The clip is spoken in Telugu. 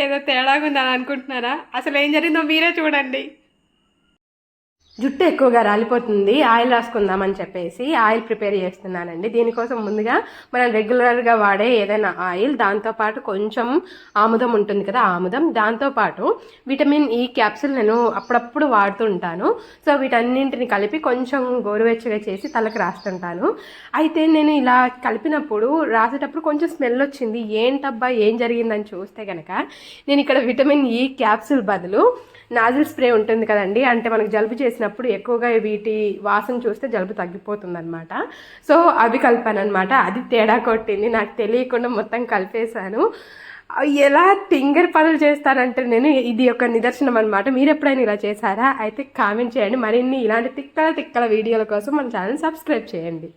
ఏదో తేడాగా ఉందని అనుకుంటున్నారా? అసలు ఏం జరిగిందో మీరే చూడండి. జుట్టు ఎక్కువగా రాలిపోతుంది, ఆయిల్ రాసుకుందామని చెప్పేసి ఆయిల్ ప్రిపేర్ చేస్తున్నానండి. దీనికోసం ముందుగా మనం రెగ్యులర్గా వాడే ఏదైనా ఆయిల్, దాంతోపాటు కొంచెం ఆముదం ఉంటుంది కదా, ఆముదం, దాంతోపాటు విటమిన్ ఈ క్యాప్సూల్ నేను అప్పుడప్పుడు వాడుతూ ఉంటాను. సో వీటన్నింటిని కలిపి కొంచెం గోరువెచ్చగా చేసి తలకు రాస్తుంటాను. అయితే నేను ఇలా కలిపినప్పుడు రాసేటప్పుడు కొంచెం స్మెల్ వచ్చింది. ఏంటబ్బా ఏం జరిగిందని చూస్తే కనుక నేను ఇక్కడ విటమిన్ ఈ క్యాప్సూల్ బదులు నాజిల్ స్ప్రే ఉంటుంది కదండి, అంటే మనకు జలుబు చేసినప్పుడు ఎక్కువగా వీటి వాసన చూస్తే జలుబు తగ్గిపోతుంది అనమాట. సో అవి కలిపాను అనమాట. అది తేడా కొట్టింది, నాకు తెలియకుండా మొత్తం కలిపేశాను. ఎలా తింగర్ పనులు చేస్తానంటే నేను, ఇది ఒక నిదర్శనం అనమాట. మీరు ఎప్పుడైనా ఇలా చేశారా? అయితే కామెంట్ చేయండి. మరిన్ని ఇలాంటి తిక్కల వీడియోల కోసం మన ఛానల్ సబ్స్క్రైబ్ చేయండి.